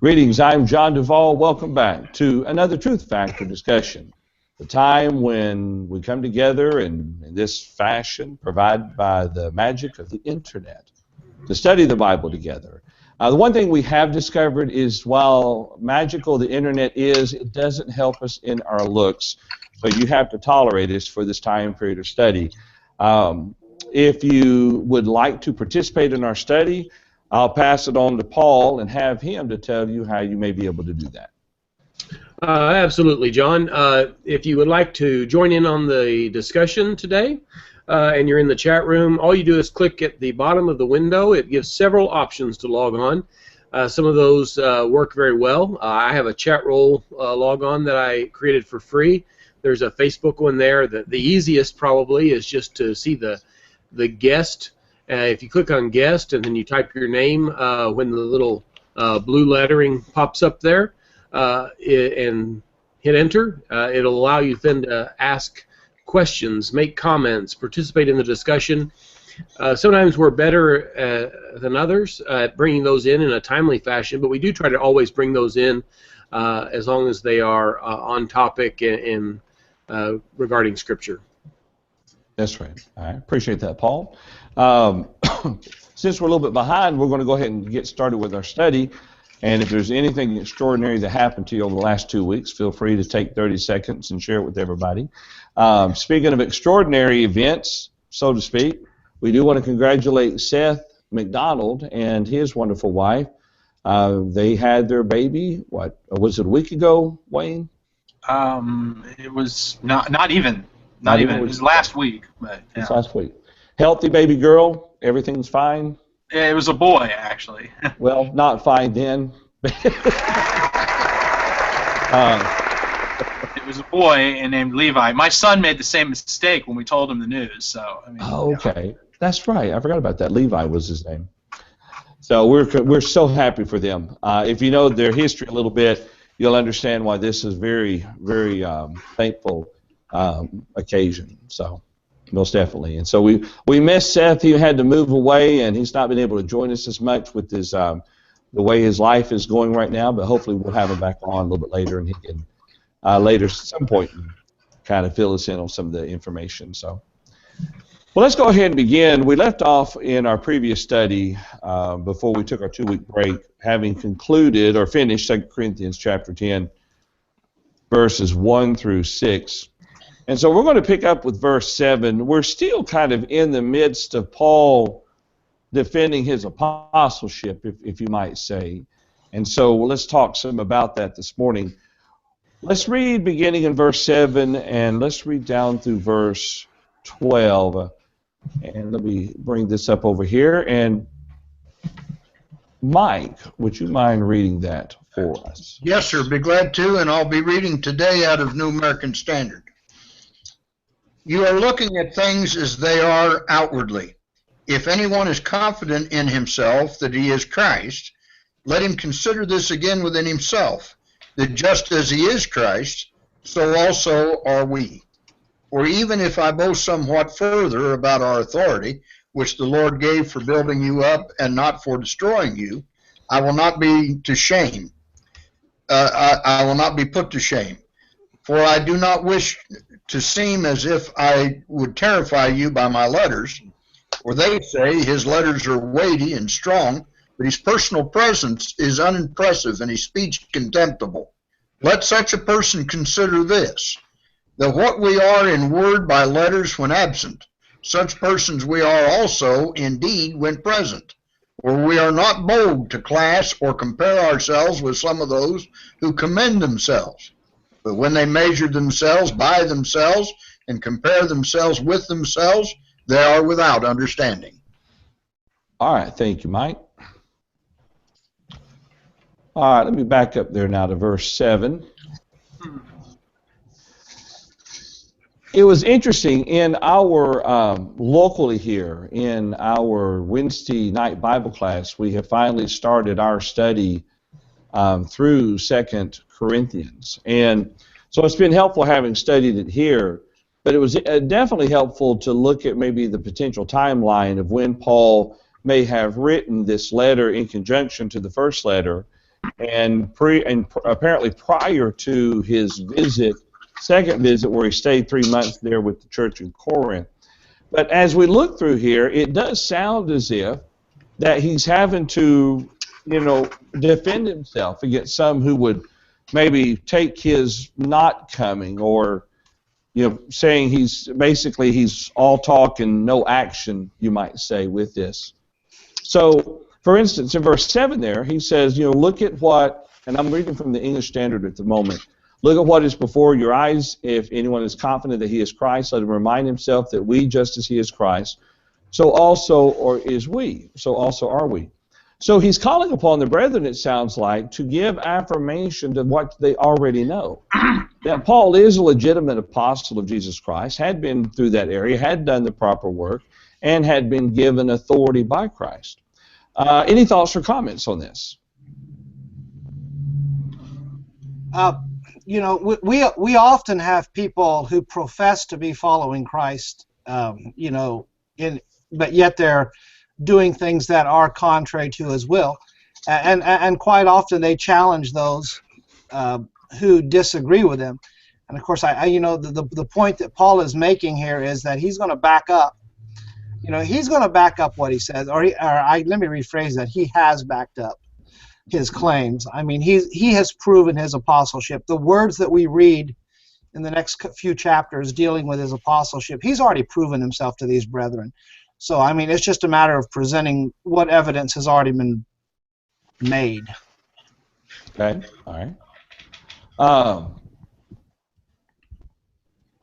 Greetings, I'm John Duvall. Welcome back to another Truth Factor discussion. The time when we come together in this fashion provided by the magic of the internet to study the Bible together. The one thing we have discovered is while magical the internet is, it doesn't help us in our looks. So you have to tolerate us for this time period of study. If you would like to participate in our study, I'll pass it on to Paul and have him to tell you how you may be able to do that. Absolutely, John. If you would like to join in on the discussion today, and you're in the chat room, all you do is click at the bottom of the window. It gives several options to log on. Some of those work very well. I have a chat roll log on that I created for free. There's a Facebook one there. The easiest probably is just to see the guest. If you click on guest and then you type your name when the little blue lettering pops up there and hit enter, it'll allow you then to ask questions, make comments, participate in the discussion. Sometimes we're better than others at bringing those in a timely fashion, but we do try to always bring those in as long as they are on topic and regarding Scripture. That's right. I appreciate that, Paul. Since we're a little bit behind, we're going to go ahead and get started with our study. And if there's anything extraordinary that happened to you over the last 2 weeks, feel free to take 30 seconds and share it with everybody. Speaking of extraordinary events, so to speak, we do want to congratulate Seth McDonald and his wonderful wife. They had their baby, what, was it a week ago, Wayne? It was not even. It was last week. But, yeah. It was last week. Healthy baby girl, everything's fine? Yeah, it was a boy, actually. Well, not fine then. It was a boy named Levi. My son made the same mistake when we told him the news. So. I mean, okay. Yeah. That's right. I forgot about that. Levi was his name. So we're so happy for them. If you know their history a little bit, you'll understand why this is very, very thankful occasion. So most definitely. And so we missed Seth. He had to move away, and he's not been able to join us as much with his the way his life is going right now. But hopefully we'll have him back on a little bit later, and he can later at some point kind of fill us in on some of the information. So. Well, let's go ahead and begin. We left off in our previous study before we took our 2-week break, having concluded or finished 2 Corinthians chapter 10, verses 1 through 6. And so we're going to pick up with verse 7. We're still kind of in the midst of Paul defending his apostleship, if you might say. And so let's talk some about that this morning. Let's read beginning in verse 7, and let's read down through verse 12. And let me bring this up over here. And Mike, would you mind reading that for us? Yes, sir. Be glad to, and I'll be reading today out of New American Standard. You are looking at things as they are outwardly. If anyone is confident in himself that he is Christ, let him consider this again within himself, that just as he is Christ, so also are we. Or even if I boast somewhat further about our authority, which the Lord gave for building you up and not for destroying you, I will not be to shame. I will not be put to shame. For I do not wish to seem as if I would terrify you by my letters. For they say his letters are weighty and strong, but his personal presence is unimpressive and his speech contemptible. Let such a person consider this, that what we are in word by letters when absent, such persons we are also indeed when present. For we are not bold to class or compare ourselves with some of those who commend themselves. But when they measure themselves by themselves and compare themselves with themselves, they are without understanding. All right, thank you, Mike. All right, let me back up there now to verse 7. It was interesting in our locally here in our Wednesday night Bible class. We have finally started our study through 2 Corinthians, and so it's been helpful having studied it here. But it was definitely helpful to look at maybe the potential timeline of when Paul may have written this letter in conjunction to the first letter, and apparently prior to his second visit, where he stayed 3 months there with the church in Corinth. But as we look through here, it does sound as if that he's having to, defend himself against some who would maybe take his not coming, or saying he's all talk and no action, you might say, with this. So, for instance, in verse 7 there, he says, look at what, and I'm reading from the English Standard at the moment, look at what is before your eyes. If anyone is confident that he is Christ, let him remind himself that we, just as he is Christ, so also are we. So he's calling upon the brethren, it sounds like, to give affirmation to what they already know. That Paul is a legitimate apostle of Jesus Christ, had been through that area, had done the proper work, and had been given authority by Christ. Any thoughts or comments on this? We often have people who profess to be following Christ, but yet they're doing things that are contrary to His will, and quite often they challenge those who disagree with Him. And of course, the point that Paul is making here is that he's going to back up. He's going to back up what he says, let me rephrase that. He has backed up his claims. I mean, he has proven his apostleship. The words that we read in the next few chapters dealing with his apostleship, he's already proven himself to these brethren. So, I mean, it's just a matter of presenting what evidence has already been made. Okay, all right.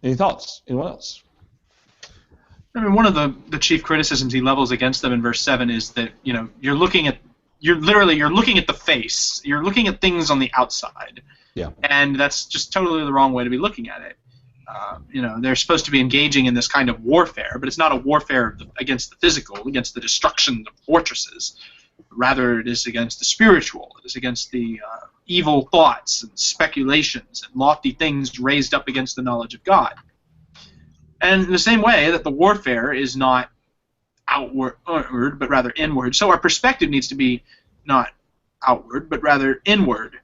Any thoughts? Anyone else? I mean, one of the chief criticisms he levels against them in verse 7 is that, you're looking at the face. You're looking at things on the outside. Yeah. And that's just totally the wrong way to be looking at it. They're supposed to be engaging in this kind of warfare, but it's not a warfare against the physical, against the destruction of fortresses. Rather, it is against the spiritual. It is against the evil thoughts and speculations and lofty things raised up against the knowledge of God. And in the same way that the warfare is not outward, but rather inward, so our perspective needs to be not outward, but rather inward.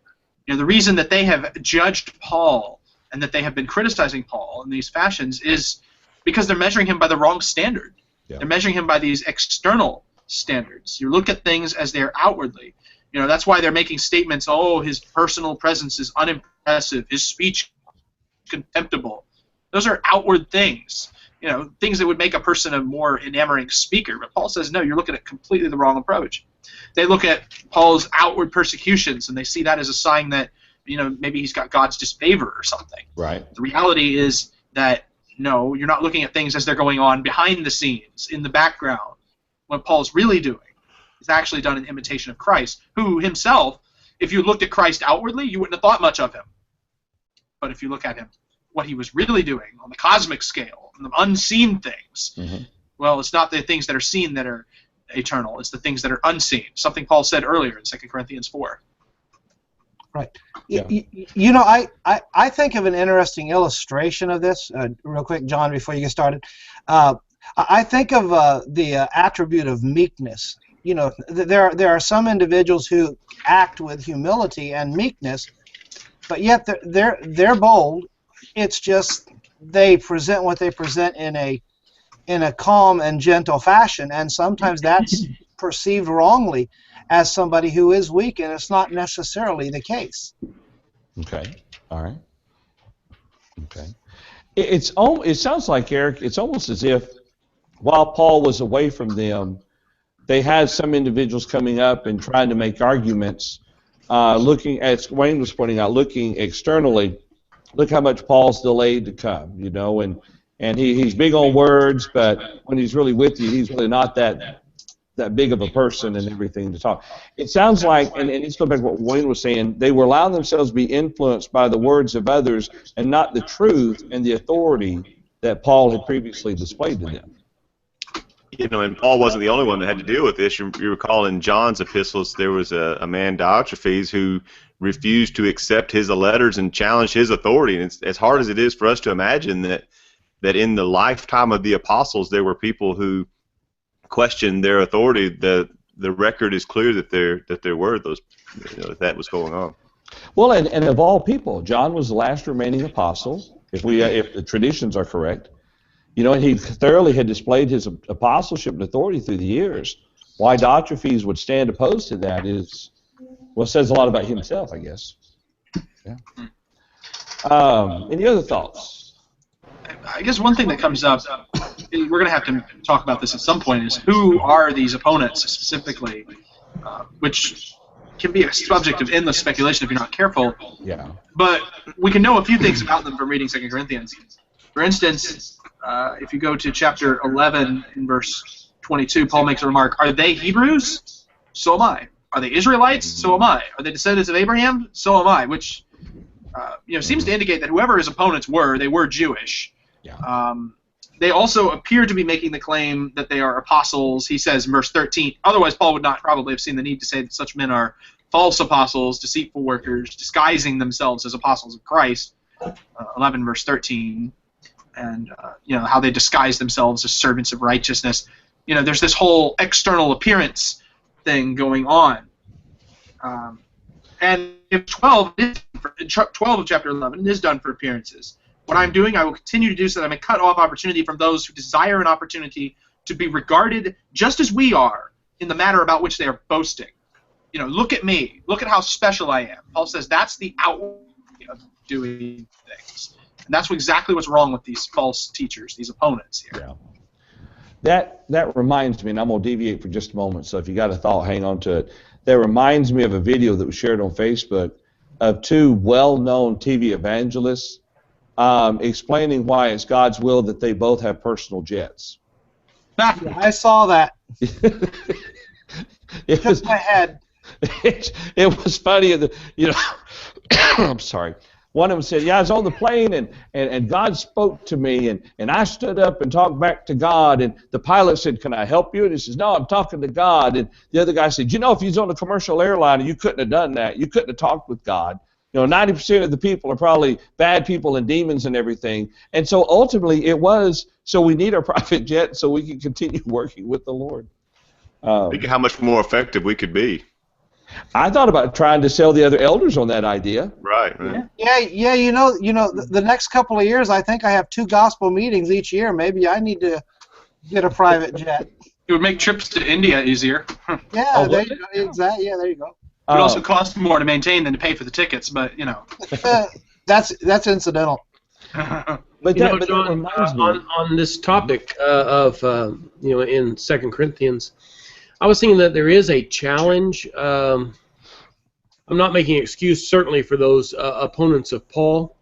The reason that they have judged Paul and that they have been criticizing Paul in these fashions is because they're measuring him by the wrong standard. Yeah. They're measuring him by these external standards. You look at things as they're outwardly. That's why they're making statements, his personal presence is unimpressive, his speech contemptible. Those are outward things, things that would make a person a more enamoring speaker. But Paul says, no, you're looking at completely the wrong approach. They look at Paul's outward persecutions, and they see that as a sign that, maybe he's got God's disfavor or something. Right. The reality is that, no, you're not looking at things as they're going on behind the scenes, in the background. What Paul's really doing is actually done in imitation of Christ, who himself, if you looked at Christ outwardly, you wouldn't have thought much of him. But if you look at him, what he was really doing on the cosmic scale, on the unseen things, well, it's not the things that are seen that are eternal, it's the things that are unseen, something Paul said earlier in 2 Corinthians 4. Right. Yeah. I think of an interesting illustration of this, real quick, John, before you get started. I think of the attribute of meekness. There are some individuals who act with humility and meekness, but yet they're bold. It's just they present what they present in a calm and gentle fashion, and sometimes that's perceived wrongly as somebody who is weak, and it's not necessarily the case. Okay. All right. Okay. It sounds like, Eric, it's almost as if while Paul was away from them, they had some individuals coming up and trying to make arguments, looking, as Wayne was pointing out, looking externally. Look how much Paul's delayed to come, and he's big on words, but when he's really with you, he's really not that big of a person and everything to talk. It sounds like, and let's go back to what Wayne was saying, they were allowing themselves to be influenced by the words of others and not the truth and the authority that Paul had previously displayed to them. And Paul wasn't the only one that had to deal with this. You recall in John's epistles, there was a man, Diotrephes, who refused to accept his letters and challenged his authority. And it's as hard as it is for us to imagine that in the lifetime of the apostles, there were people who questioned their authority. The the record is clear that there were those, that was going on. Well, and of all people, John was the last remaining apostle, if the traditions are correct. And he thoroughly had displayed his apostleship and authority through the years. Why Diotrephes would stand opposed to that says a lot about himself, I guess. Yeah. Any other thoughts? I guess one thing that comes up, we're going to have to talk about this at some point, is who are these opponents specifically, which can be a subject of endless speculation if you're not careful. Yeah. But we can know a few things about them from reading 2 Corinthians. For instance, if you go to chapter 11 in verse 22, Paul makes a remark, are they Hebrews? So am I. Are they Israelites? So am I. Are they descendants of Abraham? So am I, which seems to indicate that whoever his opponents were, they were Jewish. Yeah. They also appear to be making the claim that they are apostles. He says in verse 13, otherwise Paul would not probably have seen the need to say that such men are false apostles, deceitful workers, disguising themselves as apostles of Christ. 11 verse 13. And how they disguise themselves as servants of righteousness. There's this whole external appearance thing going on. And if 12 of chapter 11 is done for appearances. What I'm doing, I will continue to do so that I may cut off opportunity from those who desire an opportunity to be regarded just as we are in the matter about which they are boasting. Look at me. Look at how special I am. Paul says that's the outward of doing things. And that's exactly what's wrong with these false teachers, these opponents here. Yeah. That reminds me, and I'm going to deviate for just a moment, so if you got a thought, hang on to it. That reminds me of a video that was shared on Facebook of two well-known TV evangelists explaining why it's God's will that they both have personal jets. I saw that. It was my head. It was funny. I'm sorry. One of them said, I was on the plane and God spoke to me and I stood up and talked back to God and the pilot said, can I help you? And he says, no, I'm talking to God. And the other guy said, if you was on a commercial airliner, you couldn't have done that. You couldn't have talked with God. 90% of the people are probably bad people and demons and everything. And so ultimately it was, so we need our private jet so we can continue working with the Lord. Think of how much more effective we could be. I thought about trying to sell the other elders on that idea. Right. Yeah. The next couple of years, I think I have 2 gospel meetings each year. Maybe I need to get a private jet. It would make trips to India easier. Yeah, there you go. Exactly. Yeah, there you go. It would also cost more to maintain than to pay for the tickets, but that's incidental. But John, that reminds me. on this topic of in 2 Corinthians, I was thinking that there is a challenge. I'm not making an excuse certainly for those opponents of Paul,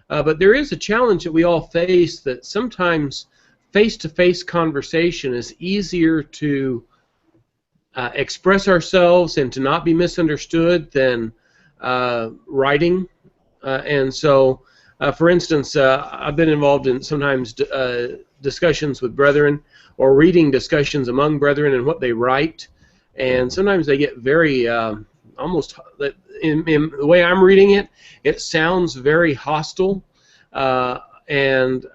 but there is a challenge that we all face, that sometimes face-to-face conversation is easier to express ourselves and to not be misunderstood than writing. And so, for instance, I've been involved in sometimes discussions with brethren or reading discussions among brethren and what they write. And sometimes they get very, almost, in the way I'm reading it, it sounds very hostile. And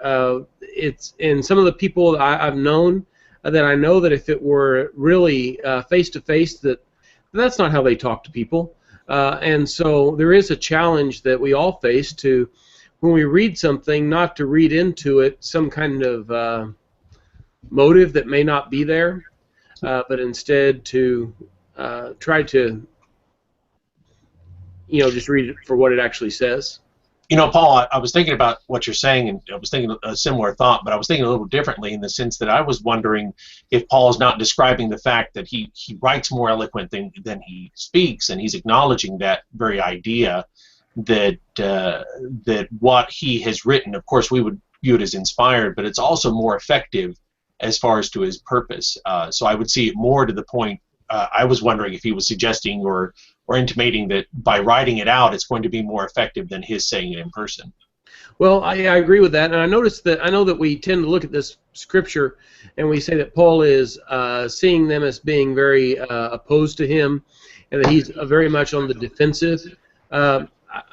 it's in some of the people that I've known, that I know that if it were really face-to-face, that's not how they talk to people. And so there is a challenge that we all face to, when we read something, not to read into it some kind of motive that may not be there, but instead to try to, just read it for what it actually says. Paul, I was thinking about what you're saying, and I was thinking a similar thought, but I was thinking a little differently in the sense that I was wondering if Paul is not describing the fact that he writes more eloquent than he speaks, and he's acknowledging that very idea that what he has written, of course, we would view it as inspired, but it's also more effective as far as to his purpose. So I would see it more to the point. I was wondering if he was suggesting or intimating that by writing it out, it's going to be more effective than his saying it in person. Well, I agree with that, and I know that we tend to look at this scripture and we say that Paul is seeing them as being very opposed to him, and that he's very much on the defensive. I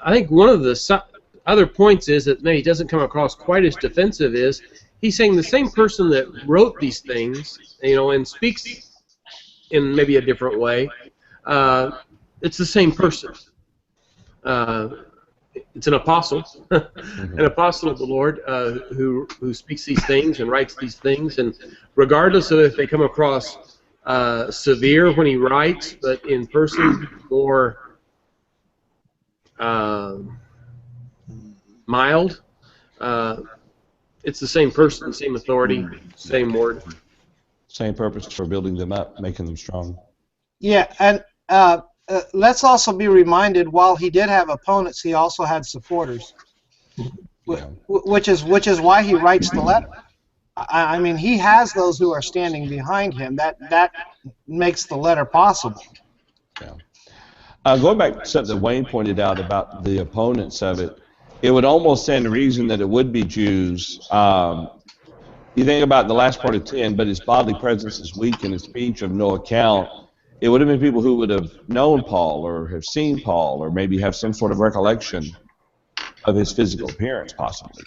think one of the other points is that maybe he doesn't come across quite as defensive is he's saying the same person that wrote these things, and speaks in maybe a different way. It's the same person. It's an apostle, an apostle of the Lord who speaks these things and writes these things, and regardless of if they come across severe when he writes, but in person more mild. It's the same person, same authority, same word. Same purpose for building them up, making them strong. Yeah, and let's also be reminded, while he did have opponents, he also had supporters, which is why he writes the letter. I mean, he has those who are standing behind him. That makes the letter possible. Yeah. Going back to something that Wayne pointed out about the opponents of it, it would almost stand to reason that it would be Jews. You think about the last part of 10, but his bodily presence is weak and his speech of no account. It would have been people who would have known Paul or have seen Paul or maybe have some sort of recollection of his physical appearance, possibly.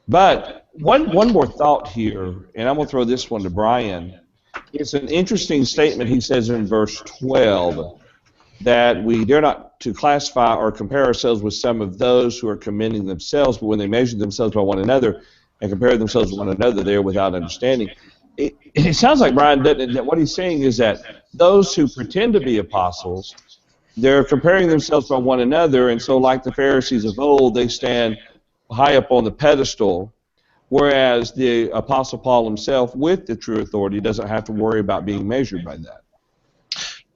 But one more thought here, and I'm going to throw this one to Brian. It's an interesting statement he says in verse 12, that we dare not to classify or compare ourselves with some of those who are commending themselves, but when they measure themselves by one another and compare themselves with one another, they are without understanding. It sounds like, Brian, that what he's saying is that those who pretend to be apostles, they're comparing themselves by one another, and so like the Pharisees of old, they stand high up on the pedestal, whereas the Apostle Paul himself, with the true authority, doesn't have to worry about being measured by that.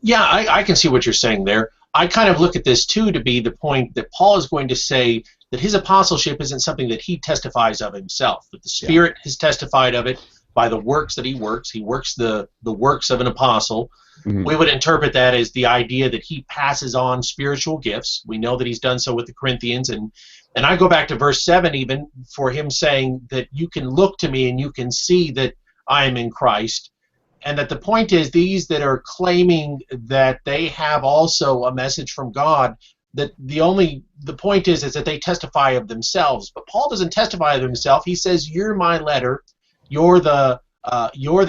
Yeah, I can see what you're saying there. I kind of look at this, too, to be the point that Paul is going to say that his apostleship isn't something that he testifies of himself, that the Spirit has testified of it by the works that he works. He works the works of an apostle. Mm-hmm. We would interpret that as the idea that he passes on spiritual gifts. We know that he's done so with the Corinthians, and I go back to verse 7 even for him saying that you can look to me and you can see that I am in Christ. And that the point is, these that are claiming that they have also a message from God, that the point is that they testify of themselves. But Paul doesn't testify of himself. He says, "You're my letter. You're the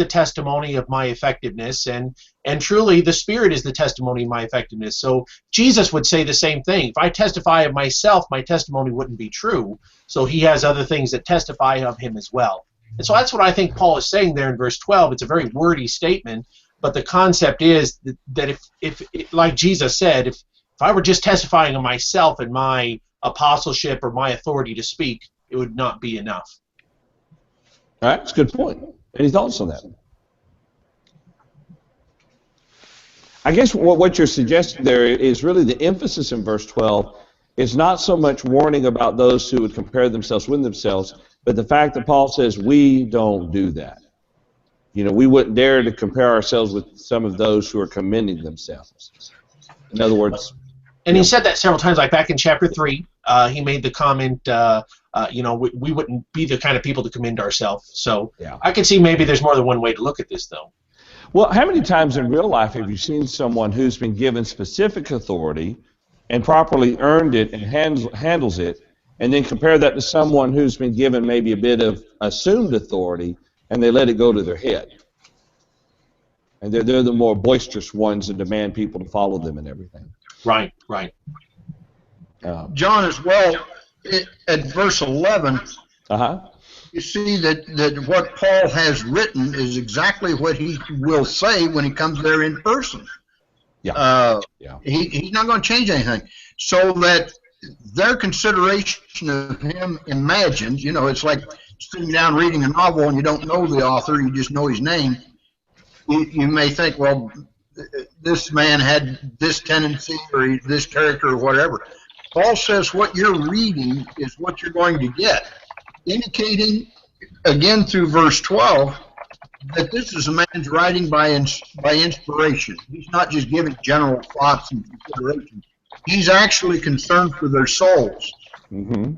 testimony of my effectiveness, and truly the Spirit is the testimony of my effectiveness." So Jesus would say the same thing. If I testify of myself, my testimony wouldn't be true. So he has other things that testify of him as well. And so that's what I think Paul is saying there in verse 12. It's a very wordy statement, but the concept is that if like Jesus said, if I were just testifying of myself and my apostleship or my authority to speak, it would not be enough. All right, that's a good point. Any thoughts on that? I guess what you're suggesting there is really the emphasis in verse 12 is not so much warning about those who would compare themselves with themselves, but the fact that Paul says we don't do that. You know, we wouldn't dare to compare ourselves with some of those who are commending themselves. In other words... And he said that several times, like back in chapter 3, he made the comment, we wouldn't be the kind of people to commend ourselves. So I can see maybe there's more than one way to look at this, though. Well, how many times in real life have you seen someone who's been given specific authority and properly earned it and handles it, and then compare that to someone who's been given maybe a bit of assumed authority, and they let it go to their head? And they're the more boisterous ones and demand people to follow them and everything. Right. John, as well, at verse 11, you see that what Paul has written is exactly what he will say when he comes there in person. He's not going to change anything. So that their consideration of him imagined, it's like sitting down reading a novel and you don't know the author, you just know his name. You may think, well, this man had this tendency or this character or whatever. Paul says what you're reading is what you're going to get, indicating, again through verse 12, that this is a man's writing by inspiration. He's not just giving general thoughts and considerations. He's actually concerned for their souls. Mm-hmm.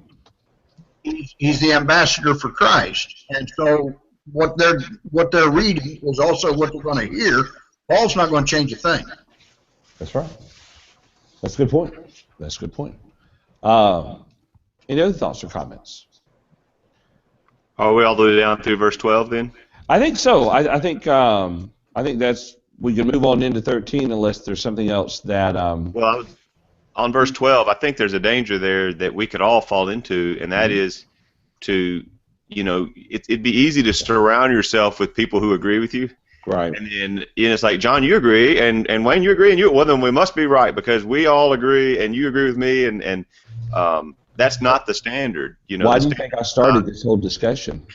He's the ambassador for Christ. And so what they're reading is also what they're going to hear. Paul's not going to change a thing. That's right. That's a good point. Any other thoughts or comments? Are we all the way down through verse 12 then? I think so. I think that's, we can move on into 13 unless there's something else that. Well, on verse 12, I think there's a danger there that we could all fall into, and that is to, it'd be easy to surround yourself with people who agree with you. Right. And then it's like, John, you agree, and Wayne, you agree, and well, then we must be right because we all agree, and you agree with me, and that's not the standard. Why do you think I started this whole discussion?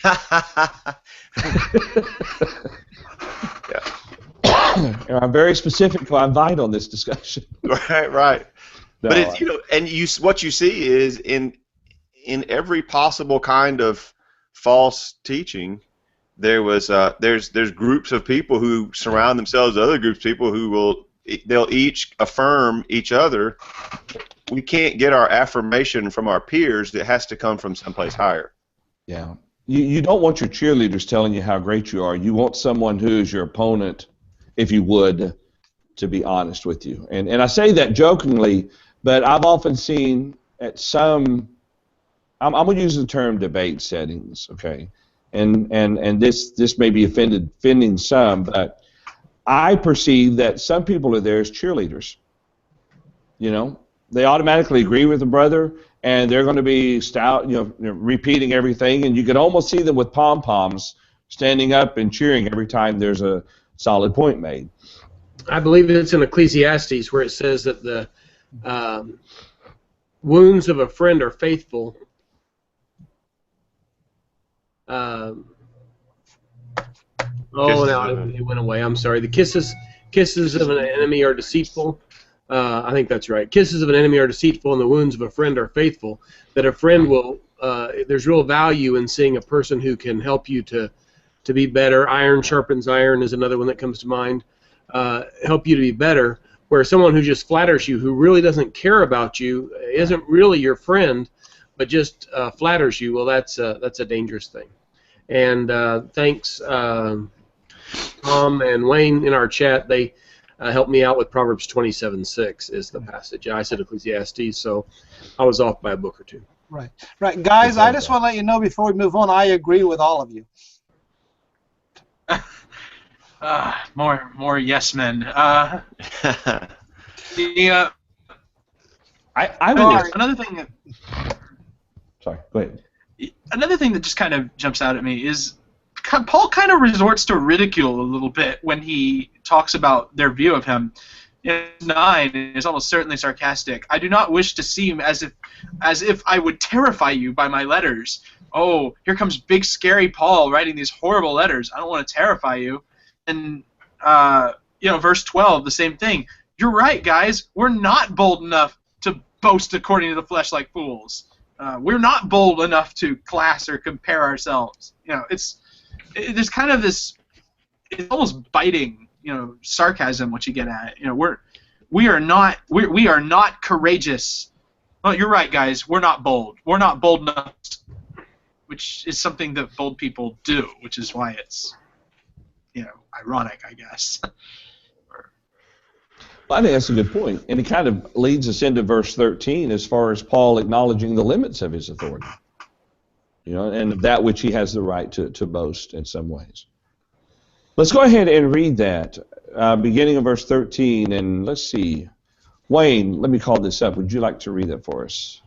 I'm very specific who I invite on this discussion. Right. No, but it's, and what you see is in every possible kind of false teaching, there's groups of people who surround themselves with other groups of people who they'll each affirm each other. We can't get our affirmation from our peers. It has to come from someplace higher. Yeah. You don't want your cheerleaders telling you how great you are. You want someone who is your opponent, if you would, to be honest with you. And I say that jokingly, but I've often seen at some, I'm going to use the term debate settings, okay? And this may be offending some, but I perceive that some people are there as cheerleaders. They automatically agree with the brother, and they're going to be stout, repeating everything, and you can almost see them with pom-poms standing up and cheering every time there's a solid point made. I believe it's in Ecclesiastes where it says that the wounds of a friend are faithful. Now it went away. I'm sorry. The kisses of an enemy are deceitful. I think that's right. Kisses of an enemy are deceitful, and the wounds of a friend are faithful. That a friend will, there's real value in seeing a person who can help you to be better. Iron sharpens iron is another one that comes to mind. Help you to be better. Where someone who just flatters you, who really doesn't care about you, isn't really your friend, but just flatters you. Well, that's a dangerous thing. And thanks, Tom and Wayne in our chat. They helped me out with Proverbs 27:6 is the passage. I said Ecclesiastes, so I was off by a book or two. Right. Guys, I just want to let you know before we move on, I agree with all of you. More yes men. I another thing that. Sorry, go ahead. Another thing that just kind of jumps out at me is Paul kind of resorts to ridicule a little bit when he talks about their view of him. In 9, is almost certainly sarcastic. I do not wish to seem as if I would terrify you by my letters. Oh, here comes big scary Paul writing these horrible letters. I don't want to terrify you. And verse 12, the same thing. You're right, guys. We're not bold enough to boast according to the flesh like fools. We're not bold enough to class or compare ourselves. There's kind of this, it's almost biting, sarcasm what you get at. We are not courageous. Oh, you're right, guys. We're not bold. We're not bold enough, which is something that bold people do, which is why it's, ironic, I guess. Well, I think that's a good point, and it kind of leads us into verse 13 as far as Paul acknowledging the limits of his authority, and that which he has the right to boast in some ways. Let's go ahead and read that, beginning of verse 13, and let's see. Wayne, let me call this up. Would you like to read that for us?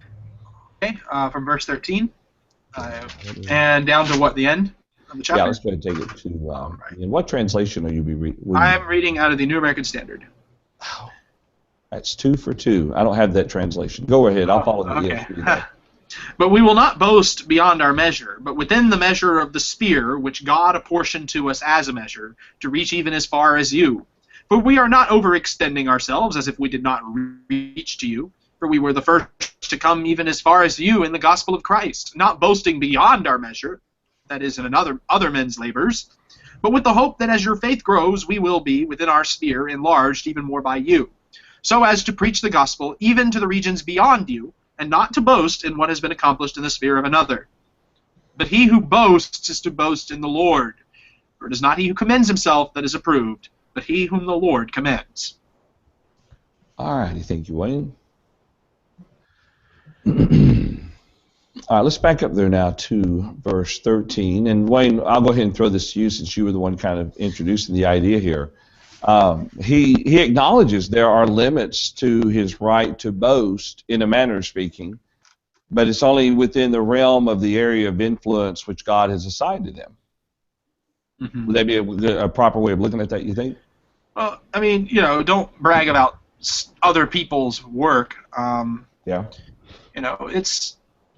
Okay, from verse 13, and down to what, the end of the chapter? Yeah, let's go ahead and take it to, right. In what translation are you reading? I'm reading out of the New American Standard. Wow. That's 2 for 2. I don't have that translation. Go ahead. I'll follow the ESV. But we will not boast beyond our measure, but within the measure of the sphere which God apportioned to us as a measure, to reach even as far as you. For we are not overextending ourselves as if we did not reach to you, for we were the first to come even as far as you in the gospel of Christ, not boasting beyond our measure, that is, in other men's labors, but with the hope that as your faith grows, we will be, within our sphere, enlarged even more by you, so as to preach the gospel even to the regions beyond you, and not to boast in what has been accomplished in the sphere of another. But he who boasts is to boast in the Lord. For it is not he who commends himself that is approved, but he whom the Lord commends. All righty, thank you, Wayne. All right, let's back up there now to verse 13. And Wayne, I'll go ahead and throw this to you since you were the one kind of introducing the idea here. He acknowledges there are limits to his right to boast, in a manner of speaking, but it's only within the realm of the area of influence which God has assigned to them. Mm-hmm. Would that be a proper way of looking at that, you think? Well, I mean, don't brag about other people's work. Yeah.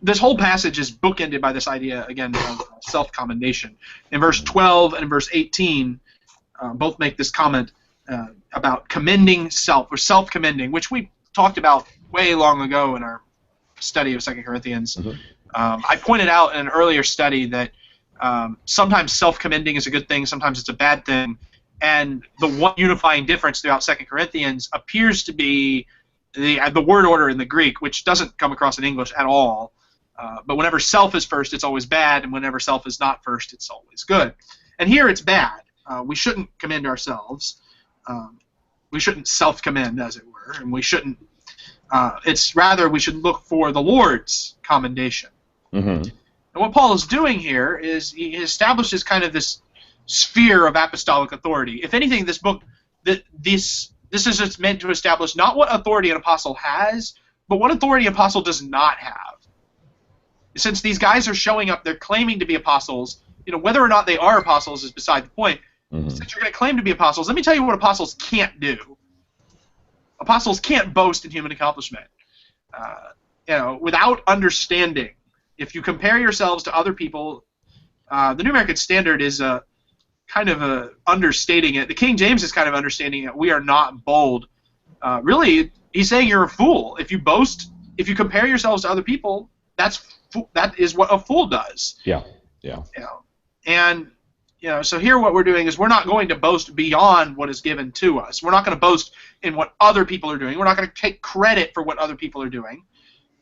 This whole passage is bookended by this idea, again, of self-commendation. In verse 12 and verse 18, both make this comment about commending self, or self-commending, which we talked about way long ago in our study of 2 Corinthians. Mm-hmm. I pointed out in an earlier study that sometimes self-commending is a good thing, sometimes it's a bad thing, and the one unifying difference throughout 2 Corinthians appears to be the word order in the Greek, which doesn't come across in English at all. But whenever self is first, it's always bad, and whenever self is not first, it's always good. And here it's bad. We shouldn't commend ourselves. We shouldn't self-commend, as it were, and we shouldn't. It's rather we should look for the Lord's commendation. Mm-hmm. And what Paul is doing here is he establishes kind of this sphere of apostolic authority. If anything, this book, this is just meant to establish not what authority an apostle has, but what authority an apostle does not have. Since these guys are showing up, they're claiming to be apostles. Whether or not they are apostles is beside the point. Mm-hmm. Since you're going to claim to be apostles, let me tell you what apostles can't do. Apostles can't boast in human accomplishment. Without understanding. If you compare yourselves to other people, the New American Standard is kind of understating it. The King James is kind of understating it. We are not bold. Really, he's saying you're a fool. If you boast, if you compare yourselves to other people, that is what a fool does. Yeah. And so here what we're doing is we're not going to boast beyond what is given to us. We're not going to boast in what other people are doing. We're not going to take credit for what other people are doing.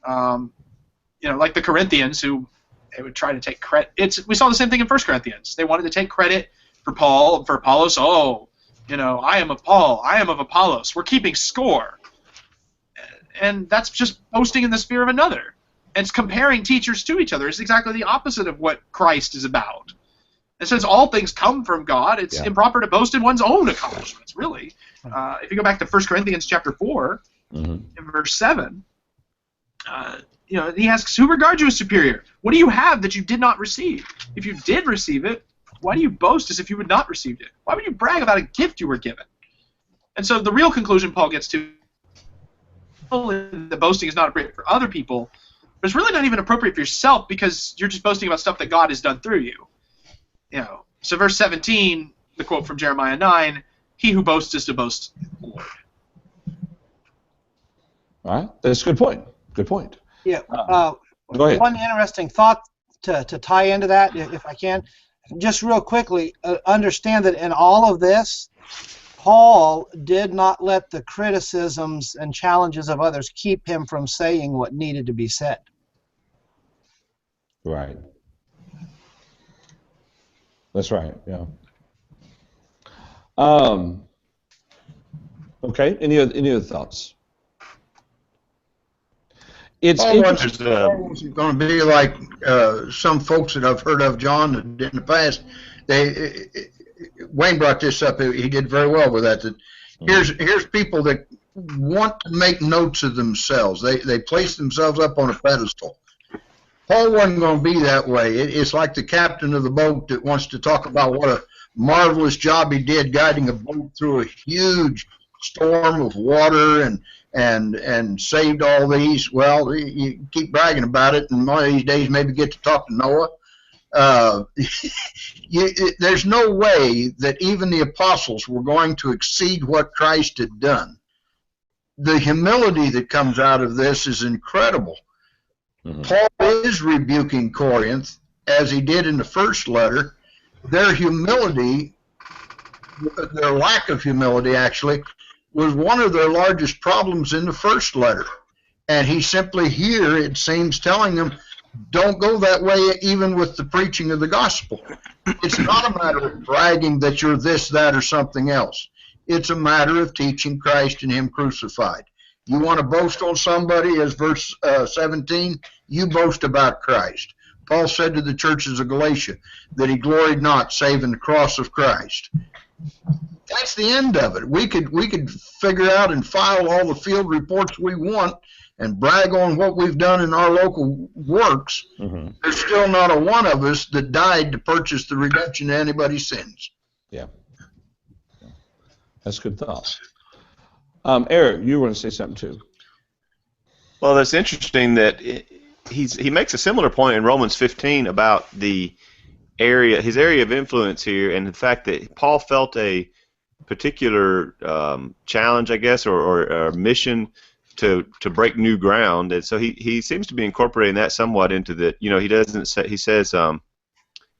Like the Corinthians, who they would try to take credit. We saw the same thing in 1 Corinthians. They wanted to take credit for Paul, for Apollos. I am of Paul. I am of Apollos. We're keeping score. And that's just boasting in the sphere of another. And it's comparing teachers to each other. It's exactly the opposite of what Christ is about. And since all things come from God, it's improper to boast in one's own accomplishments, really. If you go back to 1 Corinthians chapter 4, mm-hmm. in verse 7, he asks, who regards you as superior? What do you have that you did not receive? If you did receive it, why do you boast as if you had not received it? Why would you brag about a gift you were given? And so the real conclusion Paul gets to, the boasting is not appropriate for other people, but it's really not even appropriate for yourself because you're just boasting about stuff that God has done through you. So verse 17, the quote from Jeremiah 9, he who boasts is to boast in the Lord. All right, that's a good point. Good point. Yeah. Go ahead. One interesting thought to tie into that, if I can, just real quickly, understand that in all of this, Paul did not let the criticisms and challenges of others keep him from saying what needed to be said. Right. That's right, yeah. Okay, any other thoughts? It's going to be like some folks that I've heard of, John, in the past. Wayne brought this up. He did very well with that. Here's people that want to make notes of themselves. They place themselves up on a pedestal. Paul wasn't going to be that way. It's like the captain of the boat that wants to talk about what a marvelous job he did guiding a boat through a huge storm of water and saved all these. Well, you keep bragging about it, and one of these days maybe get to talk to Noah. There's no way that even the apostles were going to exceed what Christ had done. The humility that comes out of this is incredible. Mm-hmm. Paul is rebuking Corinth, as he did in the first letter. Their humility, their lack of humility actually, was one of their largest problems in the first letter. And he simply here, it seems, telling them, don't go that way even with the preaching of the gospel. It's not a matter of bragging that you're this, that, or something else. It's a matter of teaching Christ and Him crucified. You want to boast on somebody, as verse 17, you boast about Christ. Paul said to the churches of Galatia that he gloried not save in the cross of Christ. That's the end of it. We could figure out and file all the field reports we want and brag on what we've done in our local works. Mm-hmm. There's still not a one of us that died to purchase the redemption of anybody's sins. Yeah. That's good thought. Eric, you want to say something too? Well, that's interesting that he makes a similar point in Romans 15 about his area of influence here, and the fact that Paul felt a particular challenge, I guess, or mission to break new ground, and so he seems to be incorporating that somewhat into the. He doesn't say, he says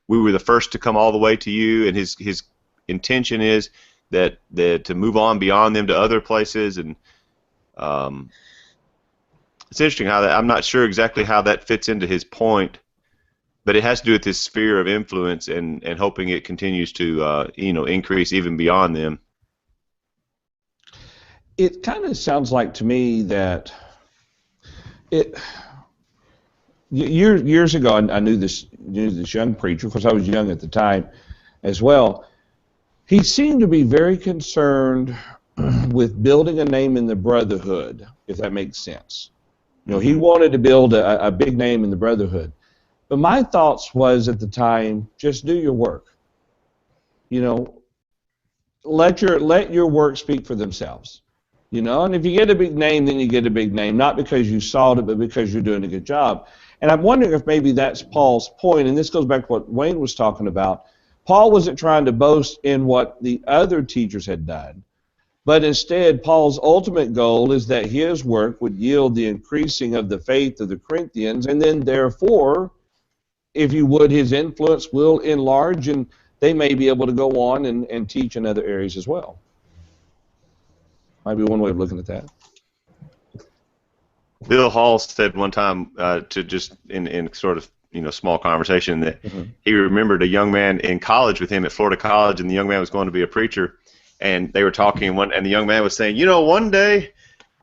we were the first to come all the way to you, and his intention is that to move on beyond them to other places, and it's interesting how I'm not sure exactly how that fits into his point, but it has to do with this sphere of influence and hoping it continues to increase even beyond them. It kind of sounds like to me that years ago I knew this young preacher, because I was young at the time as well. He seemed to be very concerned with building a name in the brotherhood, if that makes sense. He wanted to build a big name in the brotherhood. But my thoughts was at the time, just do your work. Let your work speak for themselves. And if you get a big name, then you get a big name, not because you sought it, but because you're doing a good job. And I'm wondering if maybe that's Paul's point, and this goes back to what Wayne was talking about. Paul wasn't trying to boast in what the other teachers had done, but instead Paul's ultimate goal is that his work would yield the increasing of the faith of the Corinthians, and then therefore, if you would, his influence will enlarge, and they may be able to go on and teach in other areas as well. Might be one way of looking at that. Bill Hall said one time to just in sort of small conversation that he remembered a young man in college with him at Florida College, and the young man was going to be a preacher, and they were talking, and the young man was saying, one day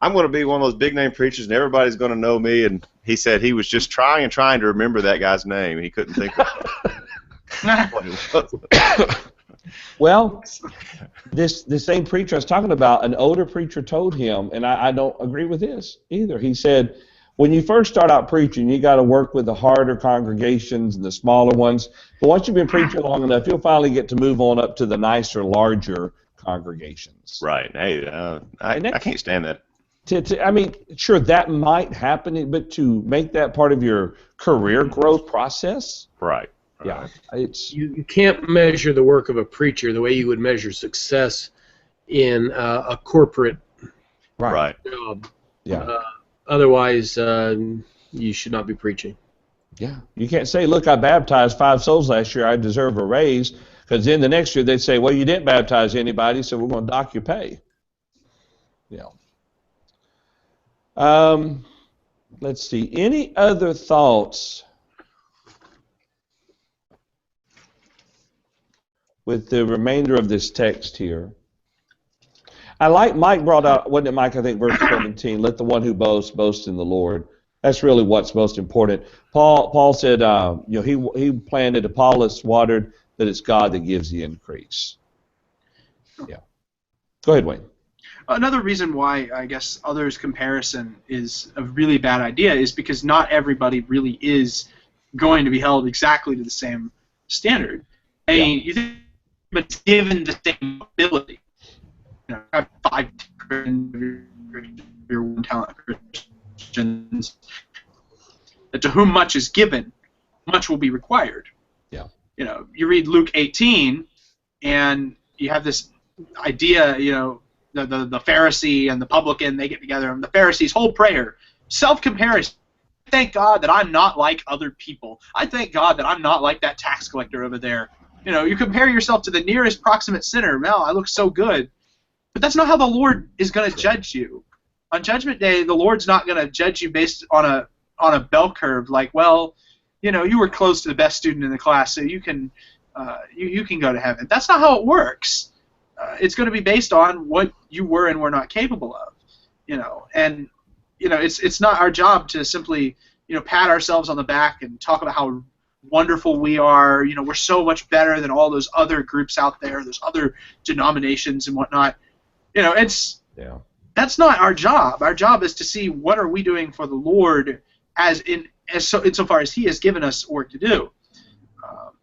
I'm going to be one of those big name preachers, and everybody's going to know me. And he said he was just trying to remember that guy's name, and he couldn't think of it. Well, this same preacher I was talking about, an older preacher told him, and I don't agree with this either. He said, when you first start out preaching, you got to work with the harder congregations and the smaller ones. But once you've been preaching long enough, you'll finally get to move on up to the nicer, larger congregations. Right. Hey, I can't stand that. I mean, sure, that might happen, but to make that part of your career growth process, right? Yeah, it's you can't measure the work of a preacher the way you would measure success in a corporate job. Yeah. Otherwise, you should not be preaching. Yeah, you can't say, "Look, I baptized 5 souls last year. I deserve a raise," because then the next year they'd say, "Well, you didn't baptize anybody, so we're going to dock your pay." Yeah. Let's see. Any other thoughts with the remainder of this text here? I like Mike brought out, wasn't it, Mike? I think verse 17. Let the one who boasts boast in the Lord. That's really what's most important. Paul said, he planted, Apollos watered, that it's God that gives the increase. Yeah. Go ahead, Wayne. Another reason why I guess others' comparison is a really bad idea is because not everybody really is going to be held exactly to the same standard. I mean, you think, but given the same ability, have 5 your one talent Christians, that to whom much is given, much will be required. Yeah. You read Luke 18, and you have this idea, the Pharisee and the publican, they get together, and the Pharisee's whole prayer, self-comparison. I thank God that I'm not like other people. I thank God that I'm not like that tax collector over there. You compare yourself to the nearest proximate sinner. Well, I look so good. But that's not how the Lord is going to judge you. On Judgment Day, the Lord's not going to judge you based on a bell curve, like, well, you were close to the best student in the class, so you can go to heaven. That's not how it works. It's going to be based on what you were and were not capable of. And it's not our job to simply pat ourselves on the back and talk about how wonderful we are. We're so much better than all those other groups out there, those other denominations and whatnot. That's not our job. Our job is to see what are we doing for the Lord insofar as He has given us work to do.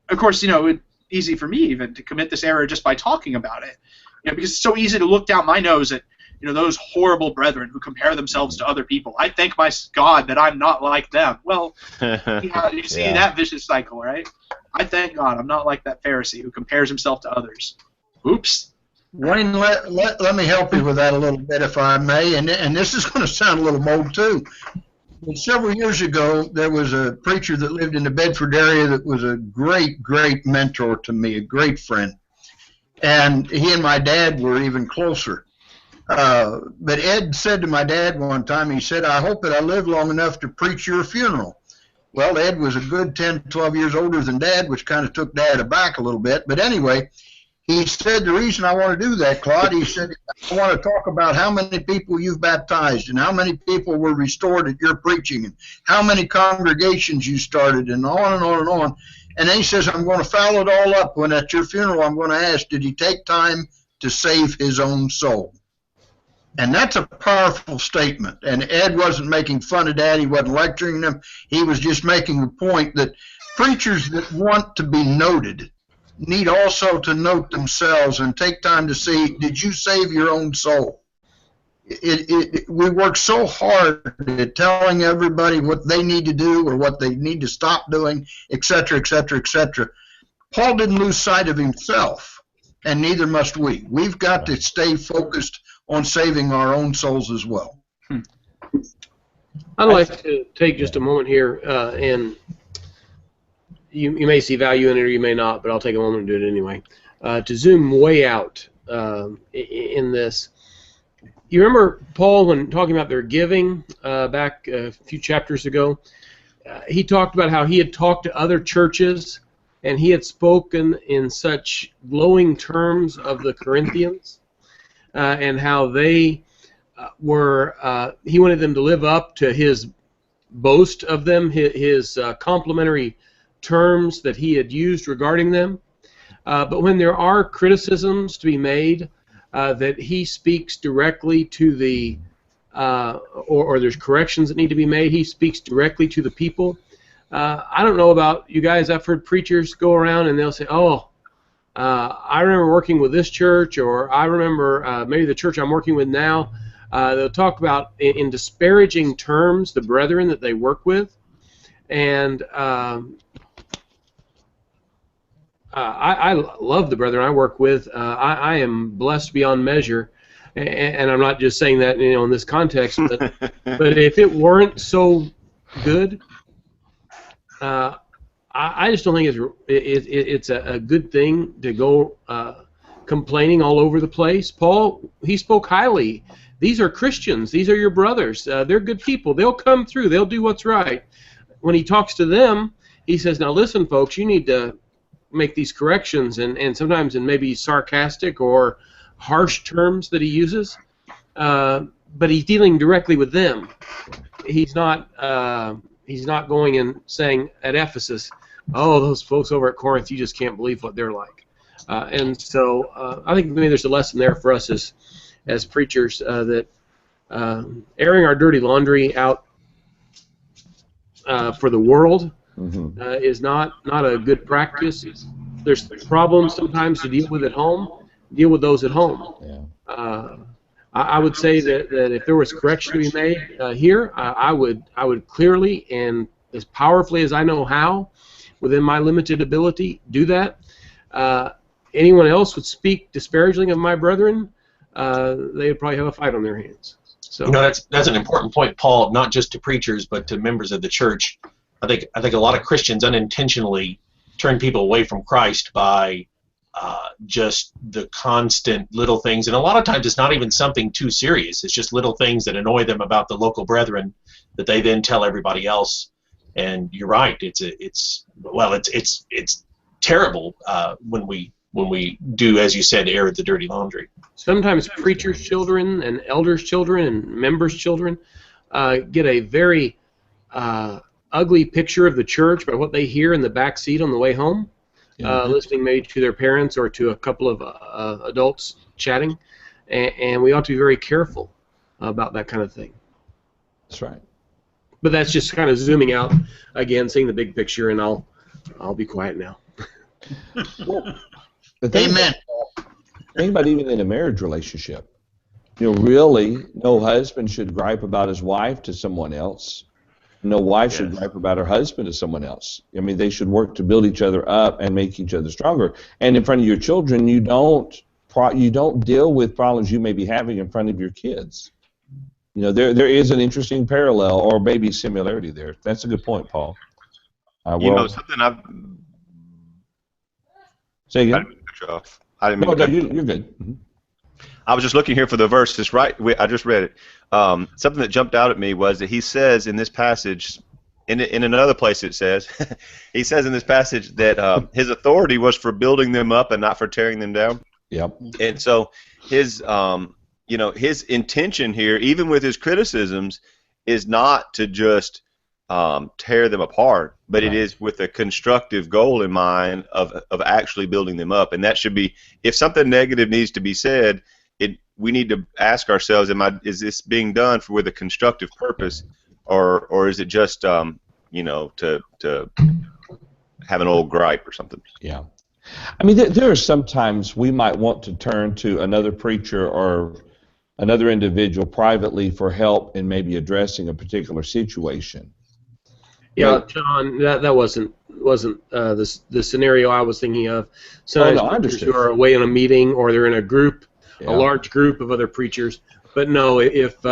Of course, it's easy for me even to commit this error just by talking about it, because it's so easy to look down my nose at those horrible brethren who compare themselves to other people. I thank my God that I'm not like them. Well, you see that vicious cycle, right? I thank God I'm not like that Pharisee who compares himself to others. Oops. Wayne, let me help you with that a little bit, if I may, and this is going to sound a little bold too. But several years ago, there was a preacher that lived in the Bedford area that was a great, great mentor to me, a great friend, and he and my dad were even closer. But Ed said to my dad one time, he said, "I hope that I live long enough to preach your funeral." Well, Ed was a good 10, 12 years older than Dad, which kind of took Dad aback a little bit. But anyway, he said, "The reason I want to do that, Claude," he said, "I want to talk about how many people you've baptized and how many people were restored at your preaching and how many congregations you started and on and on and on." And then he says, "I'm going to foul it all up when at your funeral I'm going to ask, did he take time to save his own soul?" And that's a powerful statement. And Ed wasn't making fun of Dad. He wasn't lecturing them. He was just making the point that preachers that want to be noted need also to note themselves and take time to see, did you save your own soul? We work so hard at telling everybody what they need to do or what they need to stop doing, etc., etc., etc. Paul didn't lose sight of himself, and neither must we. We've got to stay focused on saving our own souls as well. I'd like to take just a moment here, and you may see value in it or you may not, but I'll take a moment to do it anyway, to zoom way out in this. You remember Paul, when talking about their giving back a few chapters ago, he talked about how he had talked to other churches and he had spoken in such glowing terms of the Corinthians, and how they he wanted them to live up to his boast of them, his complimentary terms that he had used regarding them. But when there are criticisms to be made, that he speaks directly to the, or there's corrections that need to be made, he speaks directly to the people. I don't know about you guys, I've heard preachers go around and they'll say, "Oh, I remember working with this church," or "I remember maybe the church I'm working with now." They'll talk about, in disparaging terms, the brethren that they work with. And I love the brethren I work with. I am blessed beyond measure. And I'm not just saying that in this context, but if it weren't so good, I just don't think it's a good thing to go complaining all over the place. Paul, he spoke highly. These are Christians. These are your brothers. They're good people. They'll come through. They'll do what's right. When he talks to them, he says, "Now listen, folks, you need to make these corrections," and sometimes in maybe sarcastic or harsh terms that he uses. But he's dealing directly with them. He's not going and saying at Ephesus, "Oh, those folks over at Corinth, you just can't believe what they're like." And so I think maybe there's a lesson there for us as preachers, that airing our dirty laundry out for the world is not a good practice. There's problems sometimes to deal with at home. Deal with those at home. I would say that if there was correction to be made here, I would clearly and as powerfully as I know how, within my limited ability, do that. Anyone else would speak disparagingly of my brethren, they would probably have a fight on their hands. So that's an important point, Paul. Not just to preachers, but to members of the church. I think a lot of Christians unintentionally turn people away from Christ by just the constant little things, and a lot of times it's not even something too serious. It's just little things that annoy them about the local brethren that they then tell everybody else. And you're right. It's terrible when we when we do, as you said, air the dirty laundry. Sometimes preachers' children and elders' children and members' children get a very ugly picture of the church by what they hear in the back seat on the way home, listening maybe to their parents or to a couple of adults chatting, and we ought to be very careful about that kind of thing. That's right. But that's just kind of zooming out again, seeing the big picture, and I'll be quiet now. Amen. Think about even in a marriage relationship. Really, no husband should gripe about his wife to someone else. No wife should gripe about her husband to someone else. I mean, they should work to build each other up and make each other stronger. And in front of your children, you don't deal with problems you may be having in front of your kids. There is an interesting parallel or maybe similarity there. That's a good point, Paul. Something I've... Say again? I didn't mean to cut you off. You're good. Mm-hmm. I was just looking here for the verse. It's right. I just read it. Something that jumped out at me was that he says in this passage, in another place it says, he says in this passage that his authority was for building them up and not for tearing them down. Yep. And so his intention here, even with his criticisms, is not to just tear them apart, but it is with a constructive goal in mind of actually building them up. And that should be, if something negative needs to be said, we need to ask ourselves, is this being done with a constructive purpose, or is it just to have an old gripe or something? Yeah. I mean, there are sometimes we might want to turn to another preacher or another individual privately for help in maybe addressing a particular situation. Yeah, John, that wasn't the scenario I was thinking of. Sometimes preachers who are away in a meeting or they're in a group, a large group of other preachers. But no, if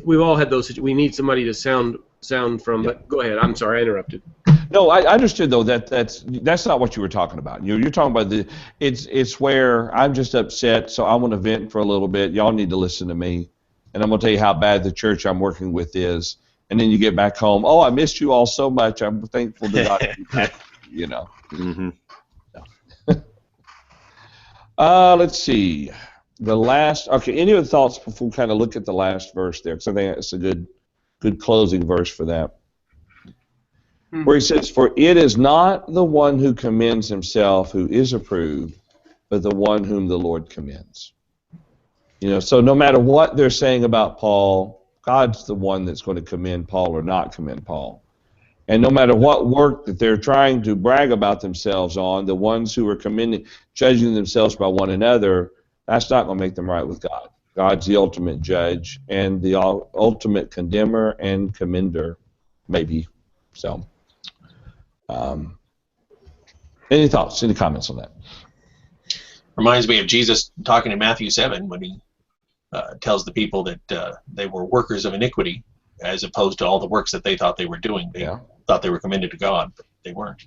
we've all had those, we need somebody to sound from. But go ahead. I'm sorry, I interrupted. No, I understood though that's not what you were talking about. You're talking about it's where I'm just upset, so I want to vent for a little bit. Y'all need to listen to me, and I'm gonna tell you how bad the church I'm working with is. And then you get back home. Oh, I missed you all so much. I'm thankful to God. Mm-hmm. Let's see. The last. Okay. Any other thoughts before we kind of look at the last verse there? Because I think that's a good closing verse for that. Where he says, "For it is not the one who commends himself who is approved, but the one whom the Lord commends." So no matter what they're saying about Paul, God's the one that's going to commend Paul or not commend Paul. And no matter what work that they're trying to brag about themselves on, the ones who are judging themselves by one another, that's not going to make them right with God. God's the ultimate judge and the ultimate condemner and commender, maybe. So, any thoughts, any comments on that? Reminds me of Jesus talking in Matthew 7 when he tells the people that they were workers of iniquity as opposed to all the works that they thought they were doing. They thought they were commended to God, but they weren't.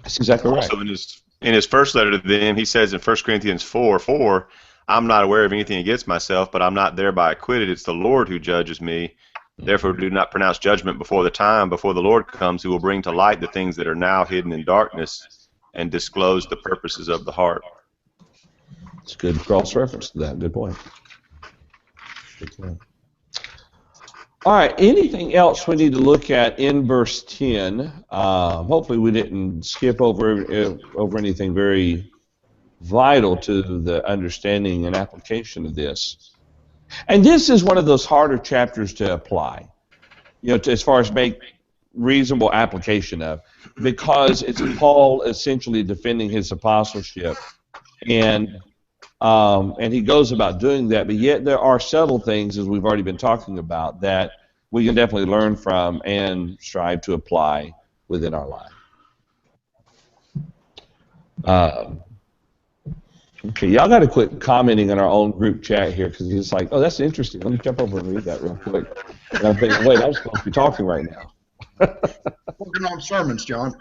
That's exactly right. Also, in his first letter to them, he says in 1 Corinthians 4:4, "I'm not aware of anything against myself, but I'm not thereby acquitted. It's the Lord who judges me. Therefore do not pronounce judgment before the Lord comes, who will bring to light the things that are now hidden in darkness and disclose the purposes of the heart." It's a good cross-reference to that. Good point. All right, anything else we need to look at in verse 10? Hopefully we didn't skip over anything very vital to the understanding and application of this. And this is one of those harder chapters to apply, as far as make reasonable application of, because it's Paul essentially defending his apostleship, and he goes about doing that, but yet there are subtle things, as we've already been talking about, that we can definitely learn from and strive to apply within our life. Okay, y'all got to quit commenting in our own group chat here, because he's like, oh, that's interesting. Let me jump over and read that real quick. And I'm thinking, wait, I'm supposed to be talking right now. Working on sermons, John.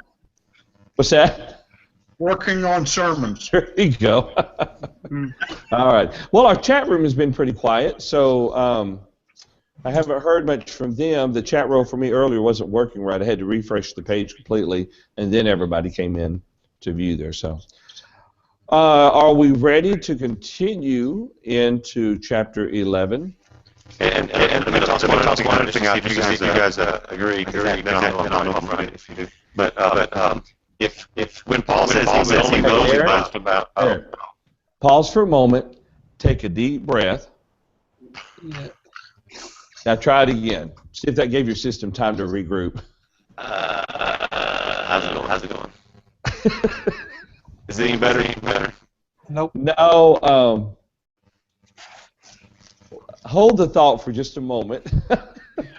What's that? Working on sermons. There you go. All right. Well, our chat room has been pretty quiet, so I haven't heard much from them. The chat room for me earlier wasn't working right. I had to refresh the page completely, and then everybody came in to view there. So, Are we ready to continue into chapter 11? And let me toss one thing out. If you guys agree, then I'll know I'm right if you do. But if when Paul says he will only boast about. Pause for a moment. Take a deep breath. Yeah. Now try it again. See if that gave your system time to regroup. How's it going? Is it any better? Nope. No. Hold the thought for just a moment.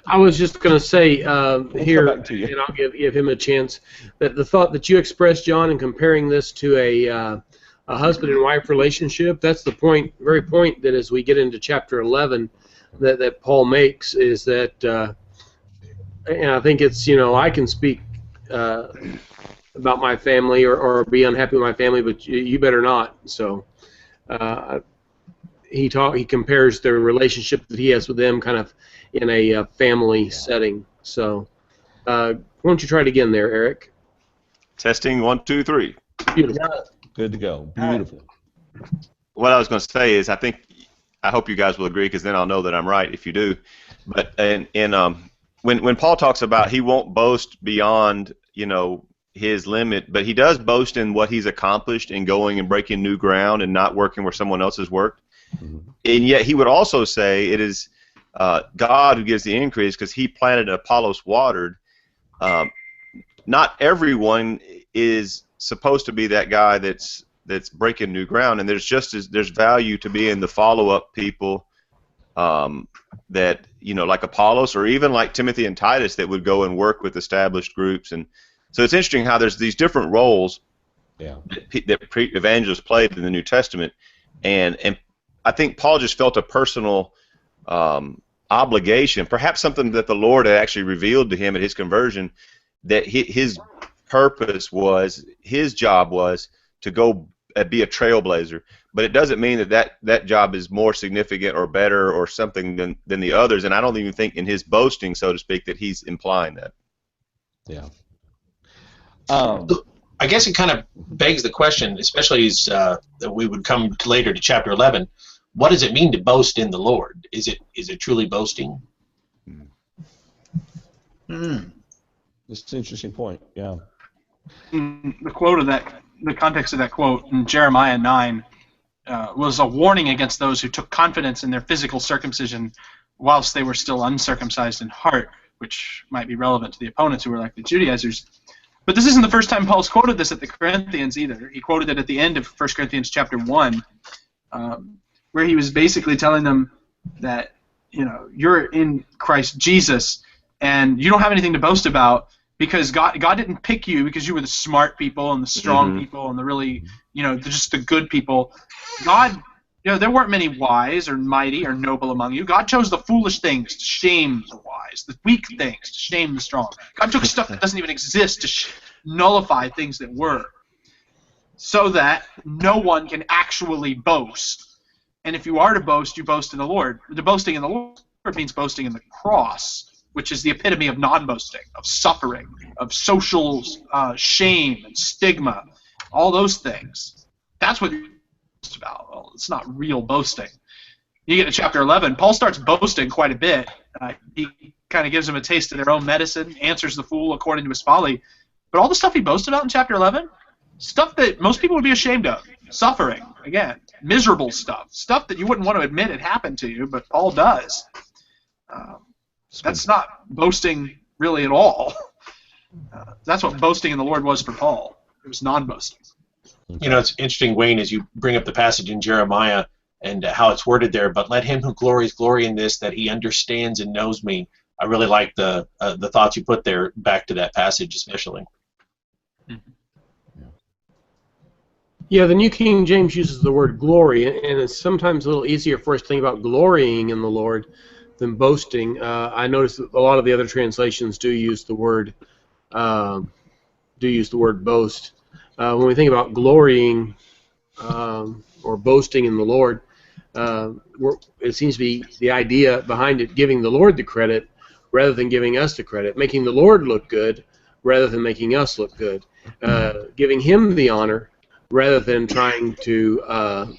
I was just going to say here, come back to you. and I'll give him a chance, that the thought that you expressed, John, in comparing this to a husband and wife relationship, that's the very point that as we get into chapter 11 that Paul makes, is that, and I think it's, I can speak about my family or be unhappy with my family, but you better not. So he compares the relationship that he has with them kind of in a family setting. So why don't you try it again there, Eric? Testing 1, 2, 3. Beautiful. Good to go. Beautiful. What I was going to say is I hope you guys will agree, because then I'll know that I'm right if you do. But when Paul talks about he won't boast beyond his limit, but he does boast in what he's accomplished in going and breaking new ground and not working where someone else has worked. Mm-hmm. And yet he would also say it is God who gives the increase, because he planted, Apollos watered. Not everyone is supposed to be that guy that's breaking new ground, and there's value to being the follow-up people that like Apollos, or even like Timothy and Titus, that would go and work with established groups. And so it's interesting how there's these different roles that evangelists played in the New Testament, and I think Paul just felt a personal obligation, perhaps something that the Lord had actually revealed to him at his conversion, that his purpose was, his job was to go be a trailblazer. But it doesn't mean that job is more significant or better or something than the others, and I don't even think in his boasting, so to speak, that he's implying that. Yeah. I guess it kind of begs the question, especially as that we would come later to chapter 11. What does it mean to boast in the Lord? Is it truly boasting? That's an interesting point. Yeah. The context of that quote in Jeremiah 9 was a warning against those who took confidence in their physical circumcision whilst they were still uncircumcised in heart, which might be relevant to the opponents who were like the Judaizers. But this isn't the first time Paul's quoted this at the Corinthians either. He quoted it at the end of 1 Corinthians chapter 1, where he was basically telling them that, you're in Christ Jesus, and you don't have anything to boast about, because God didn't pick you because you were the smart people and the strong people and the really, just the good people. God, there weren't many wise or mighty or noble among you. God chose the foolish things to shame the wise, the weak things to shame the strong. God took stuff that doesn't even exist to nullify things that were, so that no one can actually boast. And if you are to boast, you boast in the Lord. The boasting in the Lord means boasting in the cross, which is the epitome of non-boasting, of suffering, of social shame and stigma, all those things. That's what it's about. Well, it's not real boasting. You get to chapter 11, Paul starts boasting quite a bit. He kind of gives them a taste of their own medicine, answers the fool according to his folly. But all the stuff he boasted about in chapter 11, stuff that most people would be ashamed of. Suffering, again, miserable stuff that you wouldn't want to admit had happened to you, but Paul does. That's not boasting really at all. That's what boasting in the Lord was for Paul. It was non-boasting. It's interesting, Wayne, as you bring up the passage in Jeremiah and how it's worded there, but let him who glories glory in this, that he understands and knows me. I really like the thoughts you put there back to that passage especially. Yeah, the New King James uses the word glory, and it's sometimes a little easier for us to think about glorying in the Lord than boasting. I noticed that a lot of the other translations do use the word boast. When we think about glorying or boasting in the Lord, it seems to be the idea behind it giving the Lord the credit rather than giving us the credit, making the Lord look good rather than making us look good, giving Him the honor rather than trying to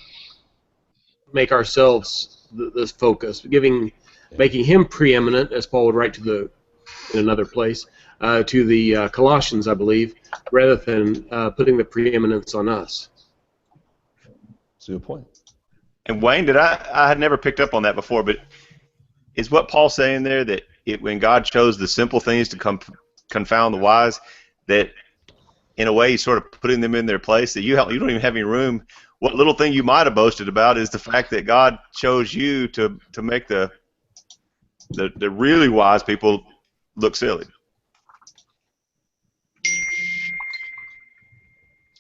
make ourselves the focus, making him preeminent, as Paul would write in another place, to the Colossians, I believe, rather than putting the preeminence on us. That's a good point. And Wayne, I had never picked up on that before, but is what Paul's saying there that when God chose the simple things to confound the wise, that in a way he's sort of putting them in their place, that you don't even have any room. What little thing you might have boasted about is the fact that God chose you to make the really wise people look silly.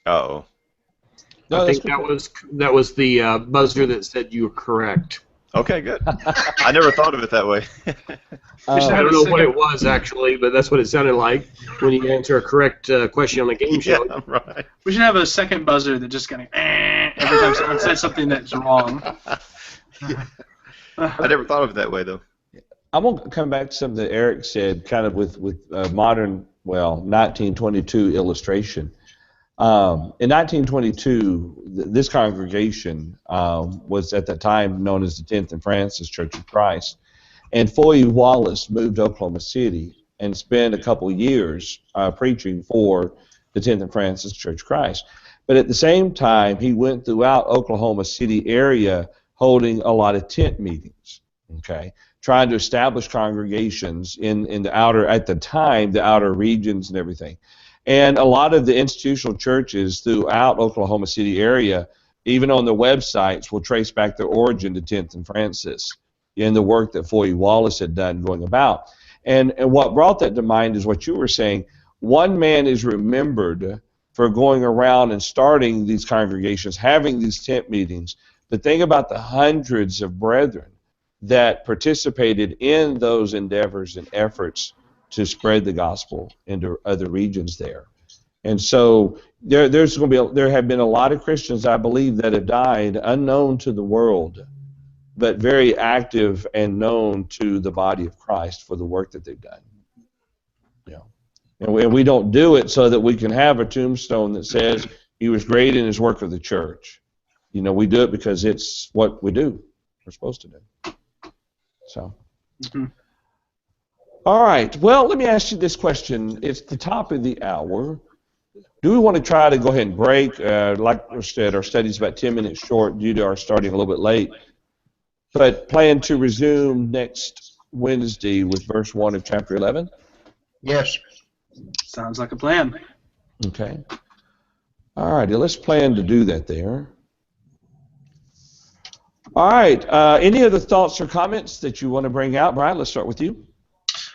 Uh-oh. No, I think that was the buzzer that said you were correct. Okay, good. I never thought of it that way. I don't know what it was actually, but that's what it sounded like when you answer a correct question on a game show. Yeah, right. We should have a second buzzer that just kind of every time someone says something that's wrong. I never thought of it that way, though. I want to come back to something that Eric said, kind of with modern, 1922 illustration. In 1922, this congregation was at that time known as the 10th and Francis Church of Christ, and Foy Wallace moved to Oklahoma City and spent a couple years preaching for the 10th and Francis Church of Christ. But at the same time, he went throughout Oklahoma City area holding a lot of tent meetings, okay, trying to establish congregations in the outer, at the time, the outer regions and everything. And a lot of the institutional churches throughout Oklahoma City area, even on their websites, will trace back their origin to 10th and Francis in the work that Foy Wallace had done going about. And what brought that to mind is what you were saying. One man is remembered for going around and starting these congregations, having these tent meetings. But think about the hundreds of brethren that participated in those endeavors and efforts to spread the gospel into other regions there. And so there have been a lot of Christians, I believe, that have died unknown to the world, but very active and known to the body of Christ for the work that they've done. Yeah. And we don't do it so that we can have a tombstone that says he was great in his work of the church. We do it because it's what we do. We're supposed to do. So. Mm-hmm. All right. Well, let me ask you this question. It's the top of the hour. Do we want to try to go ahead and break? Like I said, our study's about 10 minutes short due to our starting a little bit late. But plan to resume next Wednesday with verse 1 of chapter 11? Yes. Sounds like a plan. Okay. All righty. Let's plan to do that there. All right. Any other thoughts or comments that you want to bring out? Brian, let's start with you.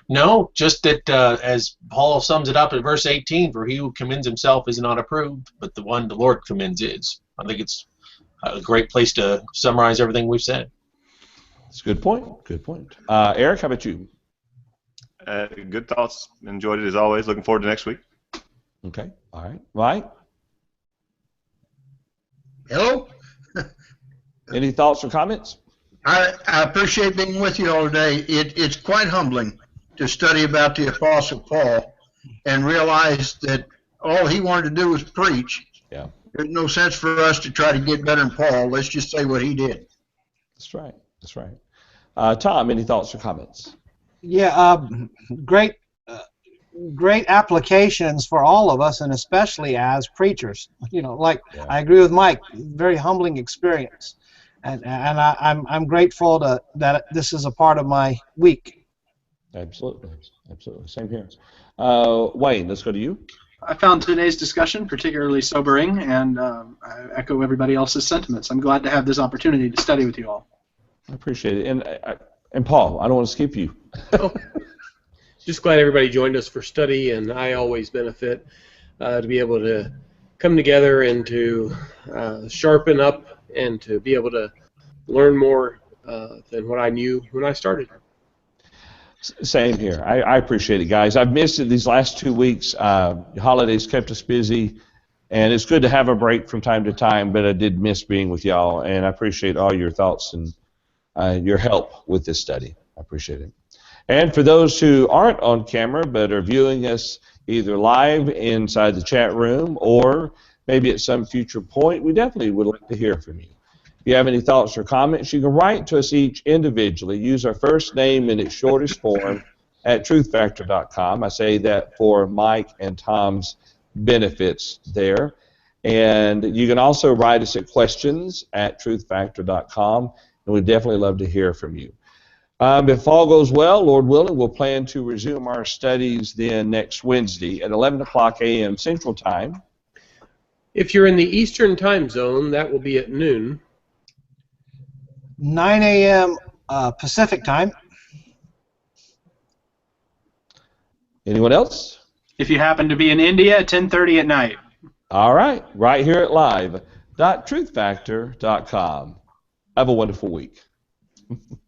No, just that as Paul sums it up in verse 18, for he who commends himself is not approved, but the one the Lord commends is. I think it's a great place to summarize everything we've said. That's a good point. Good point. Eric, how about you? Good thoughts. Enjoyed it as always. Looking forward to next week. Okay. All right. Mike? Hello? Any thoughts or comments? I appreciate being with you all today. It's quite humbling to study about the Apostle Paul and realize that all he wanted to do was preach. Yeah. There's no sense for us to try to get better than Paul. Let's just say what he did. That's right. That's right. Tom, any thoughts or comments? Yeah, great applications for all of us, and especially as preachers. I agree with Mike. Very humbling experience, and I'm grateful that this is a part of my week. Absolutely. Same here. Wayne, let's go to you. I found today's discussion particularly sobering, and I echo everybody else's sentiments. I'm glad to have this opportunity to study with you all. I appreciate it. And Paul, I don't want to skip you. Just glad everybody joined us for study, and I always benefit to be able to come together and to sharpen up and to be able to learn more than what I knew when I started. Same here. I appreciate it, guys. I've missed it these last 2 weeks. Holidays kept us busy, and it's good to have a break from time to time, but I did miss being with y'all, and I appreciate all your thoughts and your help with this study. I appreciate it. And for those who aren't on camera but are viewing us either live inside the chat room or maybe at some future point, we definitely would like to hear from you. If you have any thoughts or comments, you can write to us each individually. Use our first name in its shortest form at truthfactor.com. I say that for Mike and Tom's benefits there. And you can also write us at questions@truthfactor.com, and we'd definitely love to hear from you. If all goes well, Lord willing, we'll plan to resume our studies then next Wednesday at 11 o'clock a.m. Central Time. If you're in the Eastern Time Zone, that will be at noon. 9 a.m. Pacific Time. Anyone else? If you happen to be in India, at 10:30 at night. All right, right here at live.truthfactor.com. Have a wonderful week.